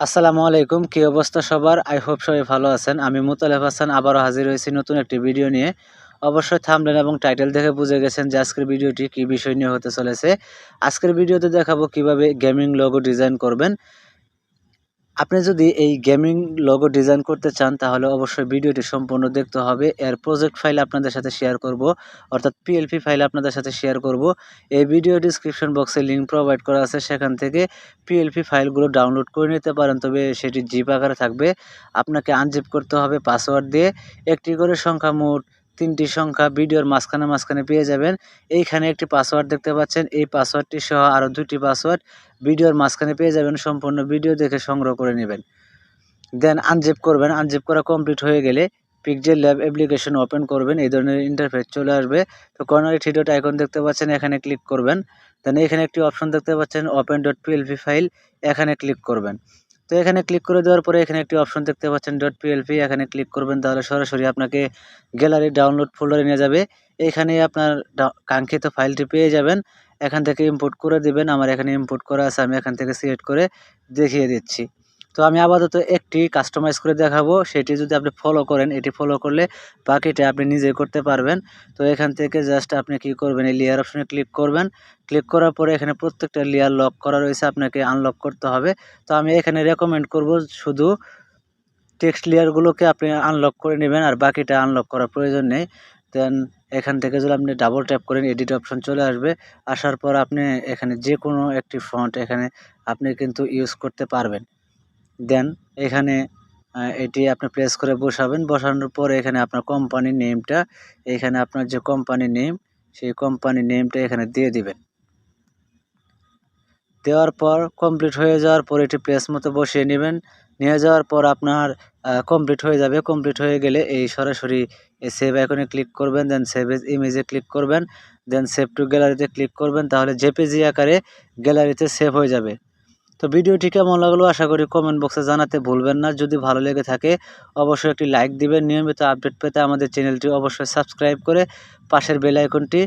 আসসালামু আলাইকুম, কি অবস্থা সবার? আই হোপ সবাই ভালো আছেন। আমি মোতালেব হাসান আবারও হাজির হয়েছি নতুন একটি ভিডিও নিয়ে। অবশ্যই থাম্বনেল এবং টাইটেল দেখে বুঝে গেছেন যে আজকের ভিডিওটি কি বিষয় নিয়ে হতে চলেছে। আজকের ভিডিওতে দেখাবো কিভাবে গেমিং লোগো ডিজাইন করবেন। আপনি যদি এই গেমিং লোগো ডিজাইন করতে চান তাহলে অবশ্যই ভিডিওটি সম্পূর্ণ দেখতে হবে। এর প্রজেক্ট ফাইল আপনাদের সাথে শেয়ার করব, অর্থাৎ PLP ফাইল আপনাদের সাথে শেয়ার করব। এই ভিডিও ডিসক্রিপশন বক্সে লিঙ্ক প্রোভাইড করা আছে, সেখান থেকে PLP ফাইলগুলো ডাউনলোড করে নিতে পারেন, তবে সেটি জিপ আকারে থাকবে। আপনাকে আনজিপ করতে হবে পাসওয়ার্ড দিয়ে। একটি করে সংখ্যা, মোট 3টি সংখ্যা ভিডিওর মাঝখানে পেয়ে যাবেন। এইখানে একটি পাসওয়ার্ড দেখতে পাচ্ছেন, এই পাসওয়ার্ডটি সহ আরও 2টি পাসওয়ার্ড ভিডিওর মাঝখানে পেয়ে যাবেন। সম্পূর্ণ ভিডিও দেখে সংগ্রহ করে নেবেন। দেন আনজিপ করবেন। আনজিপ করা কমপ্লিট হয়ে গেলে Pixelleb অ্যাপ্লিকেশন ওপেন করবেন। এই ধরনের ইন্টারফেস চলে আসবে। তো কর্নারে 3 ডট আইকন দেখতে পাচ্ছেন, এখানে ক্লিক করবেন। দেন এখানে একটি অপশন দেখতে পাচ্ছেন open.plp ফাইল, এখানে ক্লিক করবেন। তো এখানে ক্লিক করে দেওয়ার পরে এখানে একটি অপশন দেখতে পাচ্ছেন .plp, এখানে ক্লিক করবেন। তাহলে সরাসরি আপনাকে গ্যালারি ডাউনলোড ফোল্ডারে নিয়ে যাবে। এখানে আপনার কাঙ্ক্ষিত ফাইলটি পেয়ে যাবেন। এখান থেকে ইম্পোর্ট করে দিবেন। আমার এখানে ইম্পোর্ট করা আছে, আমি এখান থেকে সিলেক্ট করে দেখিয়ে দিচ্ছি। তো আমি আপাতত একটি কাস্টমাইজ করে দেখাবো, সেটি যদি আপনি ফলো করেন, এটি ফলো করলে বাকিটা আপনি নিজে করতে পারবেন। তো এখান থেকে জাস্ট আপনি কি করবেন, এই লেয়ার অপশনে ক্লিক করবেন। ক্লিক করার পরে এখানে প্রত্যেকটা লেয়ার লক করা রয়েছে, আপনাকে আনলক করতে হবে। তো আমি এখানে রেকমেন্ড করব শুধু টেক্সট লেয়ারগুলোকে আপনি আনলক করে নেবেন, আর বাকিটা আনলক করার প্রয়োজন নেই। দেন এখান থেকে যদি আপনি ডাবল ট্যাপ করেন, এডিট অপশন চলে আসবে। আসার পর আপনি এখানে যে কোনো একটি ফন্ট এখানে আপনি কিন্তু ইউজ করতে পারবেন। দেন এখানে এটি আপনি প্রেস করে বসাবেন। বসানোর পরে এখানে আপনার কোম্পানির নেমটা, এখানে আপনার যে কোম্পানি নেম, সেই কোম্পানি নেমটা এখানে দিয়ে দিবেন। দেওয়ার পর কমপ্লিট হয়ে যাওয়ার পর এটি প্রেস মতো বসিয়ে নেবেন। নিয়ে যাওয়ার পর আপনার কমপ্লিট হয়ে যাবে। কমপ্লিট হয়ে গেলে এই সরাসরি সেভ আইকনে ক্লিক করবেন। দেন সেভ এজ ইমেজে ক্লিক করবেন। দেন সেভ টু গ্যালারিতে ক্লিক করবেন। তাহলে জেপিজি আকারে গ্যালারিতে সেভ হয়ে যাবে। তো ভিডিওটি কেমন লাগলো আশা করি কমেন্ট বক্সে জানাতে ভুলবেন না। যদি ভালো লেগে থাকে অবশ্যই একটি লাইক দিবেন। নিয়মিত আপডেট পেতে আমাদের চ্যানেলটি অবশ্যই সাবস্ক্রাইব করে পাশের বেল আইকনটি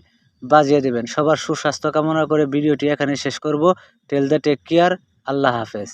বাজিয়ে দিবেন। সবার সুস্বাস্থ্য কামনা করে ভিডিওটি এখানে শেষ করব। Till then take care. Allah হাফেজ।